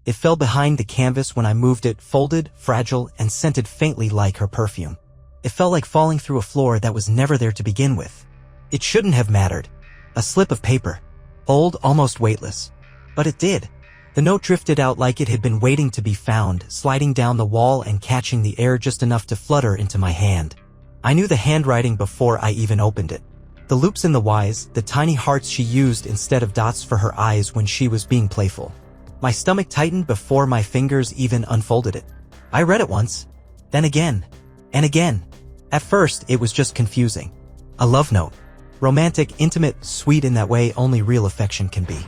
It fell behind the canvas when I moved it, folded, fragile, and scented faintly like her perfume. It felt like falling through a floor that was never there to begin with. It shouldn't have mattered. A slip of paper. Old, almost weightless. But it did. The note drifted out like it had been waiting to be found, sliding down the wall and catching the air just enough to flutter into my hand. I knew the handwriting before I even opened it. The loops in the Y's, the tiny hearts she used instead of dots for her eyes when she was being playful. My stomach tightened before my fingers even unfolded it. I read it once, then again, and again. At first, it was just confusing. A love note. Romantic, intimate, sweet in that way only real affection can be.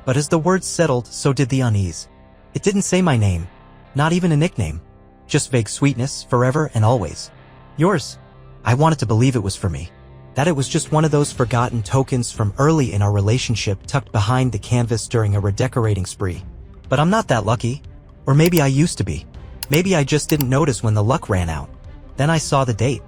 But as the words settled, so did the unease. It didn't say my name, not even a nickname. Just vague sweetness, forever and always. Yours. I wanted to believe it was for me. That it was just one of those forgotten tokens from early in our relationship tucked behind the canvas during a redecorating spree. But I'm not that lucky. Or maybe I used to be. Maybe I just didn't notice when the luck ran out. Then I saw the date.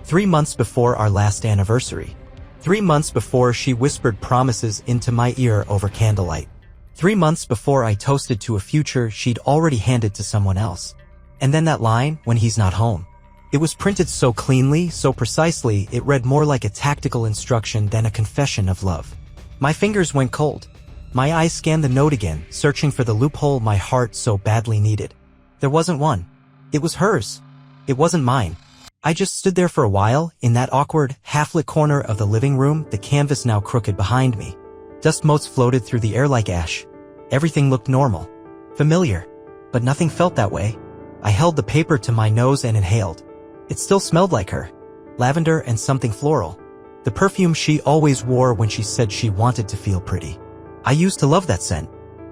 3 months before our last anniversary. 3 months before she whispered promises into my ear over candlelight. 3 months before I toasted to a future she'd already handed to someone else. And then that line, when he's not home. It was printed so cleanly, so precisely, it read more like a tactical instruction than a confession of love. My fingers went cold. My eyes scanned the note again, searching for the loophole my heart so badly needed. There wasn't one. It was hers. It wasn't mine. I just stood there for a while, in that awkward, half-lit corner of the living room, the canvas now crooked behind me. Dust motes floated through the air like ash. Everything looked normal. Familiar. But nothing felt that way. I held the paper to my nose and inhaled. It still smelled like her. Lavender and something floral. The perfume she always wore when she said she wanted to feel pretty. I used to love that scent.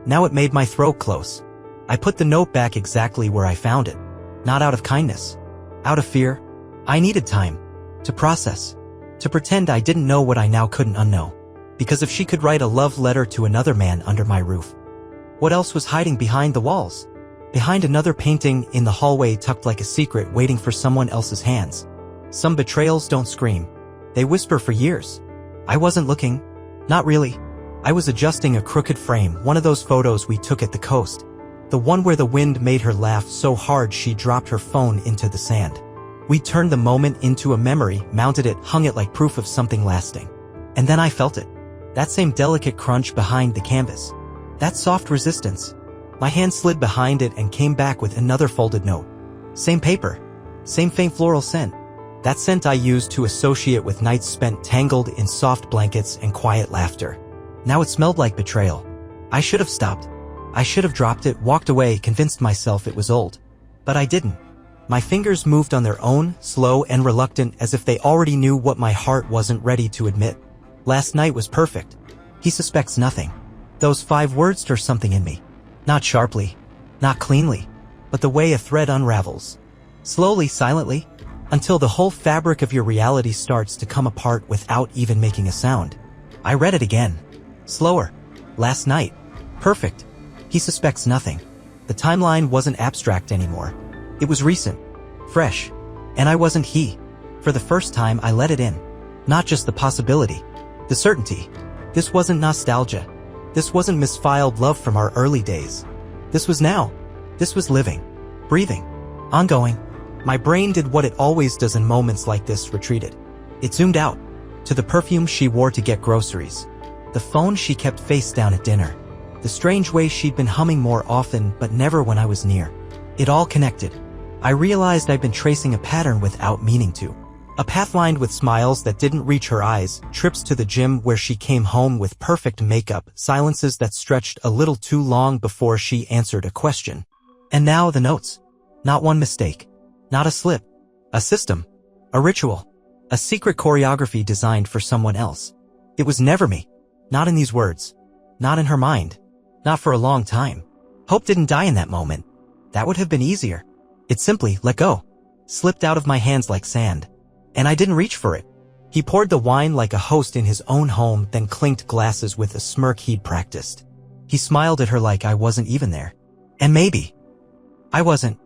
Now it made my throat close. I put the note back exactly where I found it. Not out of kindness. Out of fear. I needed time. To process. To pretend I didn't know what I now couldn't unknow. Because if she could write a love letter to another man under my roof, what else was hiding behind the walls? Behind another painting in the hallway tucked like a secret waiting for someone else's hands. Some betrayals don't scream. They whisper for years. I wasn't looking. Not really. I was adjusting a crooked frame, one of those photos we took at the coast. The one where the wind made her laugh so hard she dropped her phone into the sand. We turned the moment into a memory, mounted it, hung it like proof of something lasting. And then I felt it. That same delicate crunch behind the canvas. That soft resistance. My hand slid behind it and came back with another folded note. Same paper. Same faint floral scent. That scent I used to associate with nights spent tangled in soft blankets and quiet laughter. Now it smelled like betrayal. I should have stopped. I should have dropped it, walked away, convinced myself it was old. But I didn't. My fingers moved on their own, slow and reluctant, as if they already knew what my heart wasn't ready to admit. Last night was perfect. He suspects nothing. Those 5 words stir something in me. Not sharply, not cleanly, but the way a thread unravels. Slowly, silently, until the whole fabric of your reality starts to come apart without even making a sound. I read it again. Slower. Last night. Perfect. He suspects nothing. The timeline wasn't abstract anymore. It was recent. Fresh. And I wasn't he. For the first time, I let it in. Not just the possibility. The certainty. This wasn't nostalgia. This wasn't misfiled love from our early days. This was now. This was living. Breathing. Ongoing. My brain did what it always does in moments like this, retreated. It zoomed out. To the perfume she wore to get groceries. The phone she kept face down at dinner. The strange way she'd been humming more often, but never when I was near. It all connected. I realized I'd been tracing a pattern without meaning to. A path lined with smiles that didn't reach her eyes, trips to the gym where she came home with perfect makeup, silences that stretched a little too long before she answered a question. And now the notes. Not one mistake. Not a slip. A system. A ritual. A secret choreography designed for someone else. It was never me. Not in these words. Not in her mind. Not for a long time. Hope didn't die in that moment. That would have been easier. It simply let go. Slipped out of my hands like sand. And I didn't reach for it. He poured the wine like a host in his own home, then clinked glasses with a smirk he'd practiced. He smiled at her like I wasn't even there. And maybe I wasn't.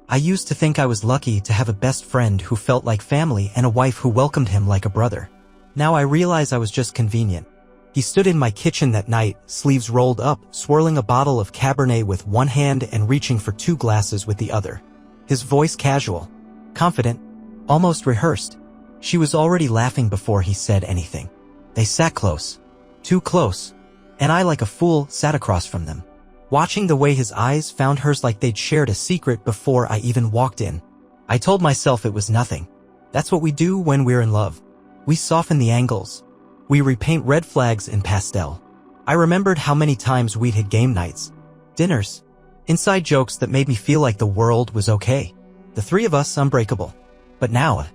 I used to think I was lucky to have a best friend who felt like family and a wife who welcomed him like a brother. Now I realize I was just convenient. He stood in my kitchen that night, sleeves rolled up, swirling a bottle of Cabernet with one hand and reaching for 2 glasses with the other. His voice casual, confident, almost rehearsed. She was already laughing before he said anything. They sat close. Too close. And I, like a fool, sat across from them, watching the way his eyes found hers like they'd shared a secret before I even walked in. I told myself it was nothing. That's what we do when we're in love. We soften the angles. We repaint red flags in pastel. I remembered how many times we'd had game nights, dinners, inside jokes that made me feel like the world was okay. The 3 of us unbreakable. But now,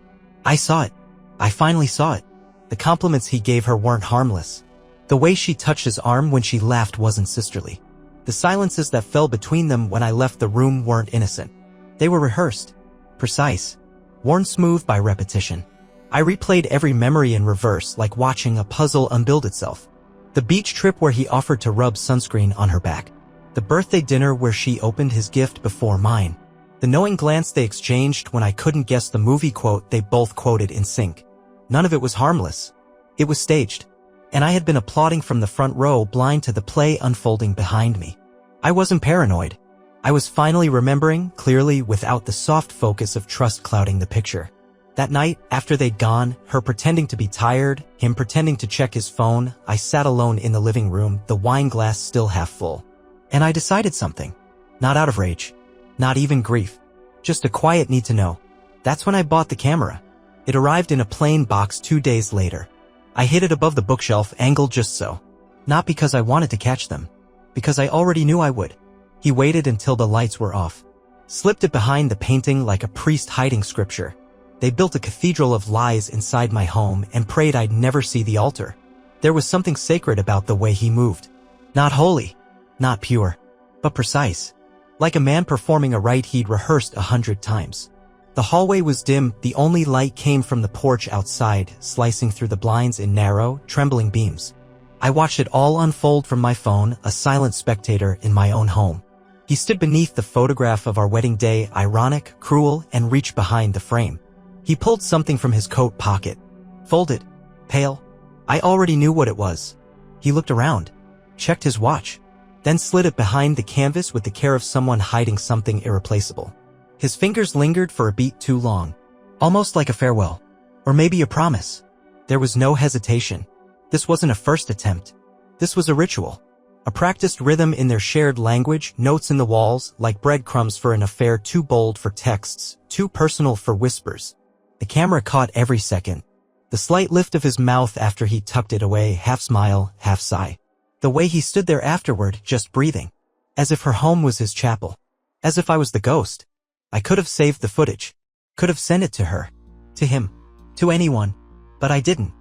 I saw it. I finally saw it. The compliments he gave her weren't harmless. The way she touched his arm when she laughed wasn't sisterly. The silences that fell between them when I left the room weren't innocent. They were rehearsed, precise, worn smooth by repetition. I replayed every memory in reverse, like watching a puzzle unbuild itself. The beach trip where he offered to rub sunscreen on her back. The birthday dinner where she opened his gift before mine. The knowing glance they exchanged when I couldn't guess the movie quote they both quoted in sync. None of it was harmless. It was staged. And I had been applauding from the front row, blind to the play unfolding behind me. I wasn't paranoid. I was finally remembering, clearly, without the soft focus of trust clouding the picture. That night, after they'd gone, her pretending to be tired, him pretending to check his phone, I sat alone in the living room, the wine glass still half full. And I decided something. Not out of rage. Not even grief. Just a quiet need to know. That's when I bought the camera. It arrived in a plain box 2 days later. I hid it above the bookshelf, angled just so. Not because I wanted to catch them. Because I already knew I would. He waited until the lights were off. Slipped it behind the painting like a priest hiding scripture. They built a cathedral of lies inside my home and prayed I'd never see the altar. There was something sacred about the way he moved. Not holy, not pure, but precise. Like a man performing a rite he'd rehearsed 100 times. The hallway was dim, the only light came from the porch outside, slicing through the blinds in narrow, trembling beams. I watched it all unfold from my phone, a silent spectator in my own home. He stood beneath the photograph of our wedding day, ironic, cruel, and reached behind the frame. He pulled something from his coat pocket. Folded. Pale. I already knew what it was. He looked around. Checked his watch. Then slid it behind the canvas with the care of someone hiding something irreplaceable. His fingers lingered for a beat too long. Almost like a farewell. Or maybe a promise. There was no hesitation. This wasn't a first attempt. This was a ritual. A practiced rhythm in their shared language, notes in the walls, like breadcrumbs for an affair too bold for texts, too personal for whispers. The camera caught every second. The slight lift of his mouth after he tucked it away, half smile, half sigh. The way he stood there afterward, just breathing. As if her home was his chapel. As if I was the ghost. I could have saved the footage. Could have sent it to her. To him. To anyone. But I didn't.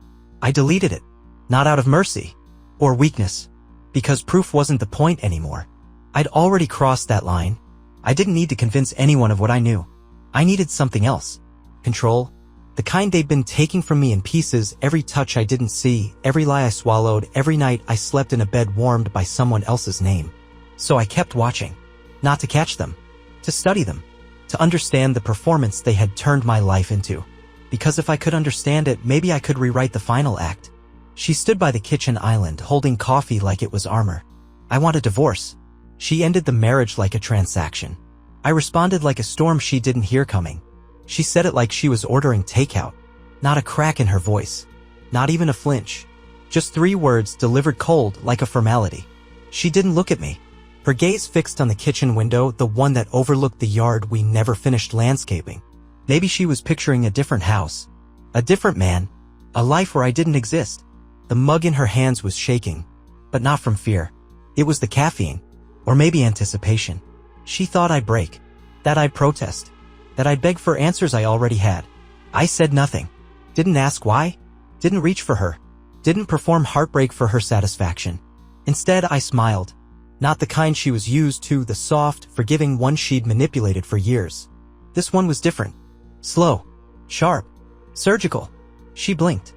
I deleted it. Not out of mercy. Or weakness. Because proof wasn't the point anymore. I'd already crossed that line. I didn't need to convince anyone of what I knew. I needed something else. Control. The kind they'd been taking from me in pieces, every touch I didn't see, every lie I swallowed, every night I slept in a bed warmed by someone else's name. So I kept watching. Not to catch them. To study them. To understand the performance they had turned my life into. Because if I could understand it, maybe I could rewrite the final act. She stood by the kitchen island, holding coffee like it was armor. I want a divorce. She ended the marriage like a transaction. I responded like a storm she didn't hear coming. She said it like she was ordering takeout. Not a crack in her voice. Not even a flinch. Just 3 words delivered cold like a formality. She didn't look at me. Her gaze fixed on the kitchen window, the one that overlooked the yard we never finished landscaping. Maybe she was picturing a different house. A different man. A life where I didn't exist. The mug in her hands was shaking. But not from fear. It was the caffeine. Or maybe anticipation. She thought I'd break. That I'd protest. That I'd beg for answers I already had. I said nothing. Didn't ask why. Didn't reach for her. Didn't perform heartbreak for her satisfaction. Instead, I smiled. Not the kind she was used to, the soft, forgiving one she'd manipulated for years. This one was different. Slow. Sharp. Surgical. She blinked.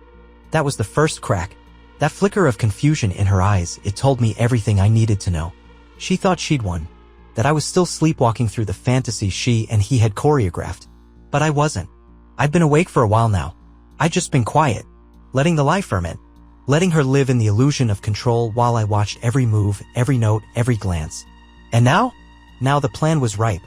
That was the first crack. That flicker of confusion in her eyes, it told me everything I needed to know. She thought she'd won. That I was still sleepwalking through the fantasy she and he had choreographed. But I wasn't. I'd been awake for a while now. I'd just been quiet. Letting the lie ferment. letting her live in the illusion of control while I watched every move, every note, every glance. And now? Now the plan was ripe.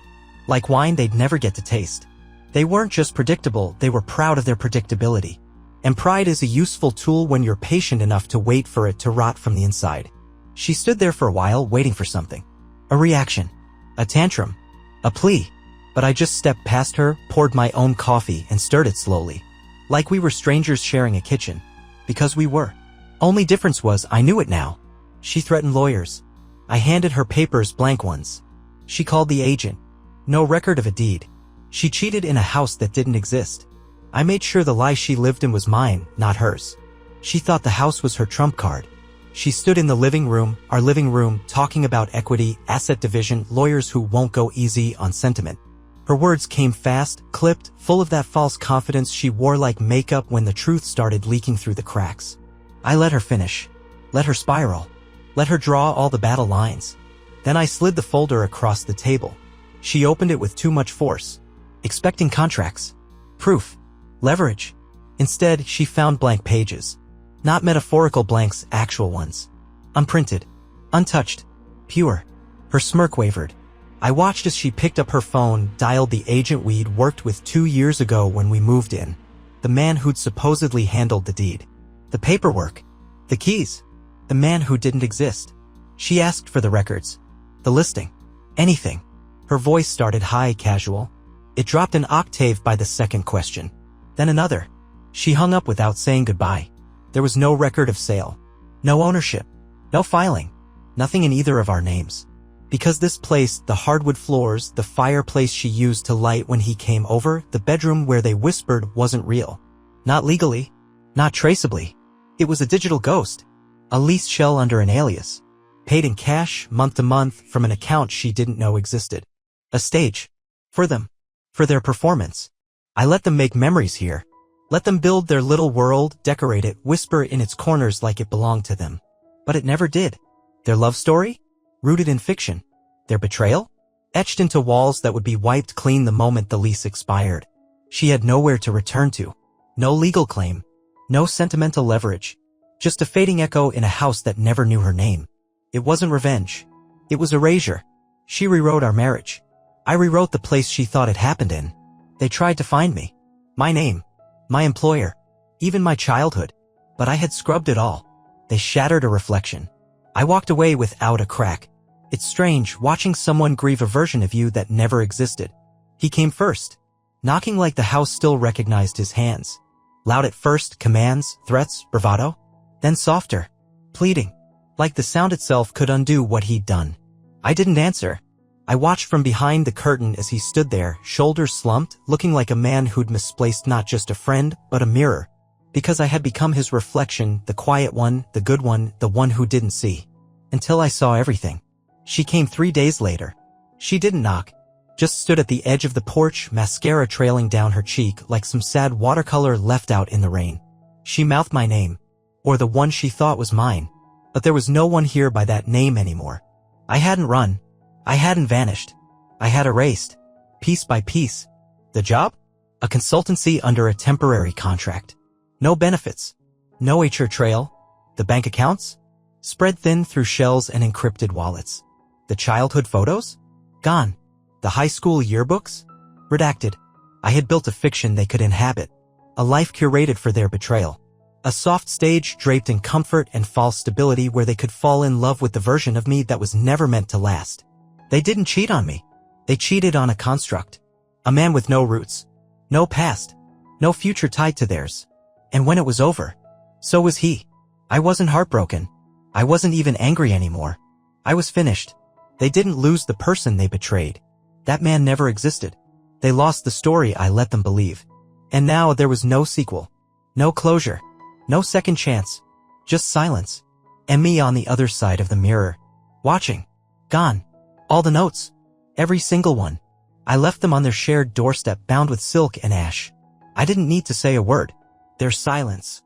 Like wine they'd never get to taste. They weren't just predictable, they were proud of their predictability. And pride is a useful tool when you're patient enough to wait for it to rot from the inside. She stood there for a while, waiting for something. A reaction. A tantrum. A plea. But I just stepped past her, poured my own coffee, and stirred it slowly. Like we were strangers sharing a kitchen. Because we were. Only difference was I knew it now. She threatened lawyers. I handed her papers, blank ones. She called the agent. No record of a deed. She cheated in a house that didn't exist. I made sure the life she lived in was mine, not hers. She thought the house was her trump card. She stood in the living room, our living room, talking about equity, asset division, lawyers who won't go easy on sentiment. Her words came fast, clipped, full of that false confidence she wore like makeup when the truth started leaking through the cracks. I let her finish. Let her spiral. Let her draw all the battle lines. Then I slid the folder across the table. She opened it with too much force. Expecting contracts. Proof. Leverage. Instead, she found blank pages. Not metaphorical blanks, actual ones. Unprinted. Untouched. Pure. Her smirk wavered. I watched as she picked up her phone, dialed the agent we'd worked with 2 years ago when we moved in. The man who'd supposedly handled the deed. The paperwork. The keys. The man who didn't exist. She asked for the records. The listing. Anything. Her voice started high, casual. It dropped an octave by the second question. Then another. She hung up without saying goodbye. There was no record of sale. No ownership. No filing. Nothing in either of our names. Because this place, the hardwood floors, the fireplace she used to light when he came over, the bedroom where they whispered wasn't real. Not legally. Not traceably. It was a digital ghost. A leased shell under an alias. Paid in cash, month to month, from an account she didn't know existed. A stage. For them. For their performance. I let them make memories here. Let them build their little world, decorate it, whisper in its corners like it belonged to them. But it never did. Their love story? Rooted in fiction. Their betrayal? Etched into walls that would be wiped clean the moment the lease expired. She had nowhere to return to. No legal claim. No sentimental leverage. Just a fading echo in a house that never knew her name. It wasn't revenge. It was erasure. She rewrote our marriage. I rewrote the place she thought it happened in. They tried to find me. My name. My employer. Even my childhood. But I had scrubbed it all. They shattered a reflection. I walked away without a crack. It's strange watching someone grieve a version of you that never existed. He came first. Knocking like the house still recognized his hands. Loud at first, commands, threats, bravado. Then softer. Pleading. Like the sound itself could undo what he'd done. I didn't answer. I watched from behind the curtain as he stood there, shoulders slumped, looking like a man who'd misplaced not just a friend, but a mirror. Because I had become his reflection, the quiet one, the good one, the one who didn't see. Until I saw everything. She came 3 days later. She didn't knock. Just stood at the edge of the porch, mascara trailing down her cheek like some sad watercolor left out in the rain. She mouthed my name. Or the one she thought was mine. But there was no one here by that name anymore. I hadn't run. I hadn't vanished. I had erased. Piece by piece. The job? A consultancy under a temporary contract. No benefits. No HR trail. The bank accounts? Spread thin through shells and encrypted wallets. The childhood photos? Gone. The high school yearbooks? Redacted. I had built a fiction they could inhabit. A life curated for their betrayal. A soft stage draped in comfort and false stability where they could fall in love with the version of me that was never meant to last. They didn't cheat on me. They cheated on a construct. A man with no roots. No past. No future tied to theirs. And when it was over, so was he. I wasn't heartbroken. I wasn't even angry anymore. I was finished. They didn't lose the person they betrayed. That man never existed. They lost the story I let them believe. And now there was no sequel. No closure. No second chance. Just silence. And me on the other side of the mirror. Watching. Gone. All the notes. Every single one. I left them on their shared doorstep bound with silk and ash. I didn't need to say a word. Their silence,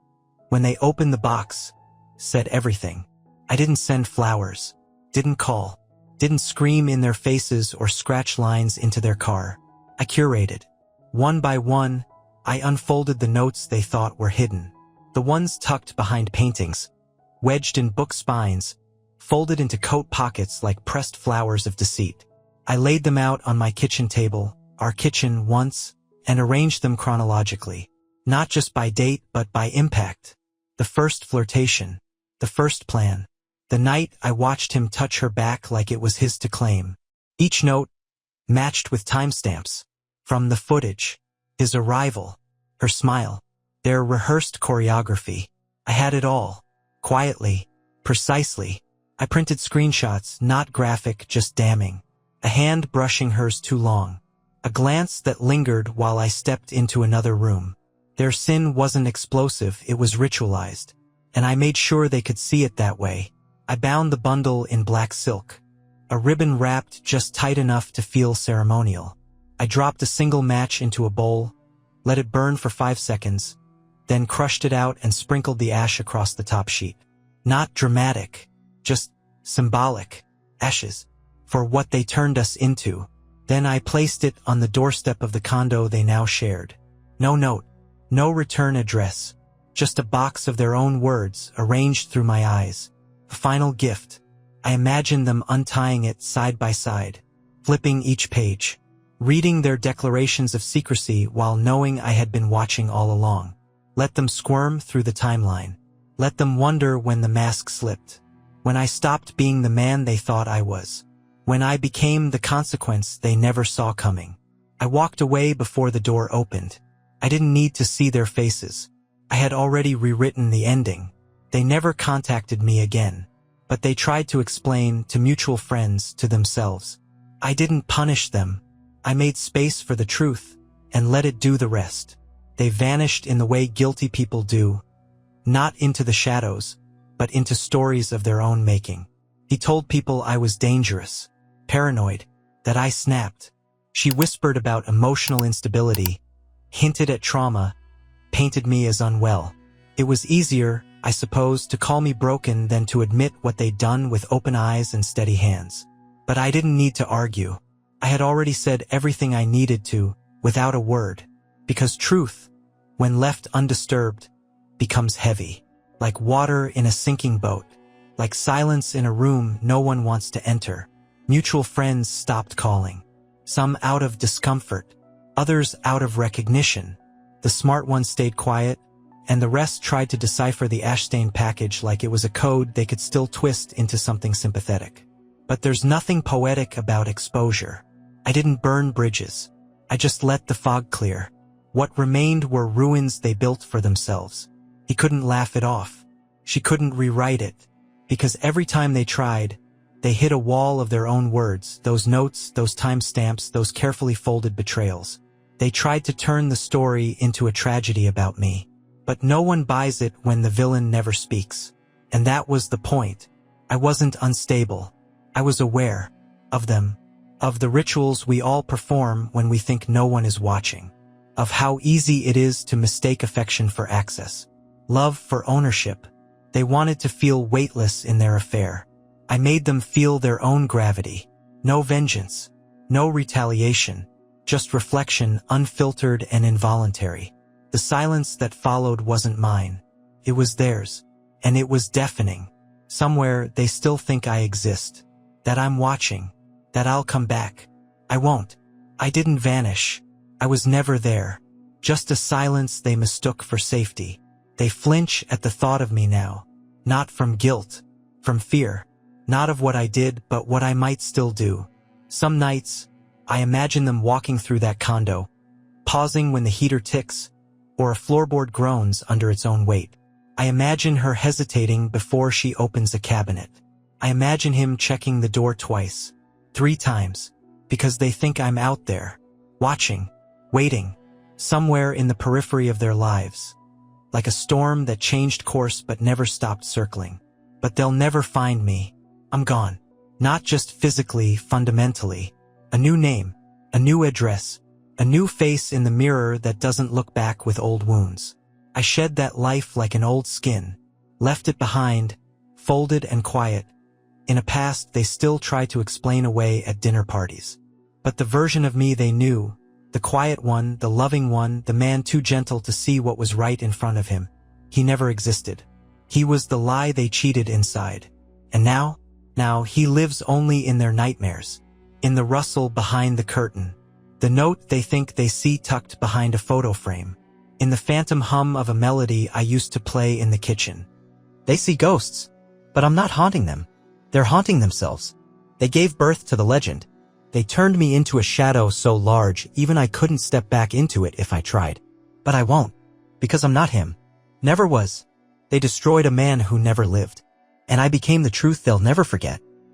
when they opened the box, said everything. I didn't send flowers. Didn't call. Didn't scream in their faces or scratch lines into their car. I curated. One by one, I unfolded the notes they thought were hidden. the ones tucked behind paintings, wedged in book spines, folded into coat pockets like pressed flowers of deceit. I laid them out on my kitchen table, our kitchen once, and arranged them chronologically, not just by date but by impact. The first flirtation, the first plan, the night I watched him touch her back like it was his to claim. Each note matched with timestamps. From the footage, his arrival, her smile, their rehearsed choreography. I had it all. Quietly, precisely. I printed screenshots, not graphic, just damning. A hand brushing hers too long. A glance that lingered while I stepped into another room. Their sin wasn't explosive, it was ritualized. And I made sure they could see it that way. I bound the bundle in black silk. A ribbon wrapped just tight enough to feel ceremonial. I dropped a single match into a bowl, let it burn for 5 seconds, then crushed it out and sprinkled the ash across the top sheet. Not dramatic, just symbolic. Ashes. For what they turned us into. Then I placed it on the doorstep of the condo they now shared. No note, no return address, just a box of their own words arranged through my eyes. A final gift. I imagined them untying it side by side, flipping each page, reading their declarations of secrecy while knowing I had been watching all along. Let them squirm through the timeline. Let them wonder when the mask slipped. When I stopped being the man they thought I was. When I became the consequence they never saw coming. I walked away before the door opened. I didn't need to see their faces. I had already rewritten the ending. They never contacted me again. But they tried to explain to mutual friends, to themselves. I didn't punish them. I made space for the truth and let it do the rest. They vanished in the way guilty people do. Not into the shadows, but into stories of their own making. He told people I was dangerous, paranoid, that I snapped. She whispered about emotional instability, hinted at trauma, painted me as unwell. It was easier, I suppose, to call me broken than to admit what they'd done with open eyes and steady hands. But I didn't need to argue. I had already said everything I needed to, without a word. Because truth, when left undisturbed, becomes heavy. Like water in a sinking boat. Like silence in a room no one wants to enter. Mutual friends stopped calling. Some out of discomfort, others out of recognition. The smart ones stayed quiet, and the rest tried to decipher the ash-stained package like it was a code they could still twist into something sympathetic. But there's nothing poetic about exposure. I didn't burn bridges. I just let the fog clear. What remained were ruins they built for themselves. He couldn't laugh it off. She couldn't rewrite it. Because every time they tried, they hit a wall of their own words, those notes, those timestamps, those carefully folded betrayals. They tried to turn the story into a tragedy about me. But no one buys it when the villain never speaks. And that was the point. I wasn't unstable. I was aware of them, of the rituals we all perform when we think no one is watching, of how easy it is to mistake affection for access, love for ownership. They wanted to feel weightless in their affair. I made them feel their own gravity. No vengeance, no retaliation, just reflection, unfiltered and involuntary. The silence that followed wasn't mine. It was theirs, and it was deafening. Somewhere they still think I exist, that I'm watching, that I'll come back. I won't. I didn't vanish. I was never there. Just a silence they mistook for safety. They flinch at the thought of me now. Not from guilt, from fear. Not of what I did, but what I might still do. Some nights, I imagine them walking through that condo, pausing when the heater ticks, or a floorboard groans under its own weight. I imagine her hesitating before she opens a cabinet. I imagine him checking the door twice, 3 times, because they think I'm out there, watching, waiting, somewhere in the periphery of their lives. Like a storm that changed course but never stopped circling. But they'll never find me. I'm gone. Not just physically, fundamentally. A new name, a new address, a new face in the mirror that doesn't look back with old wounds. I shed that life like an old skin, left it behind, folded and quiet, in a past they still try to explain away at dinner parties. But the version of me they knew, the quiet one, the loving one, the man too gentle to see what was right in front of him, He never existed. He was the lie they cheated inside. And now he lives only in their nightmares, in the rustle behind the curtain, the note they think they see tucked behind a photo frame, in the phantom hum of a melody I used to play in the kitchen. They see ghosts, but I'm not haunting them. They're haunting themselves. They gave birth to the legend. They turned me into a shadow so large even I couldn't step back into it if I tried. But I won't, because I'm not him. Never was. They destroyed a man who never lived. And I became the truth they'll never forget.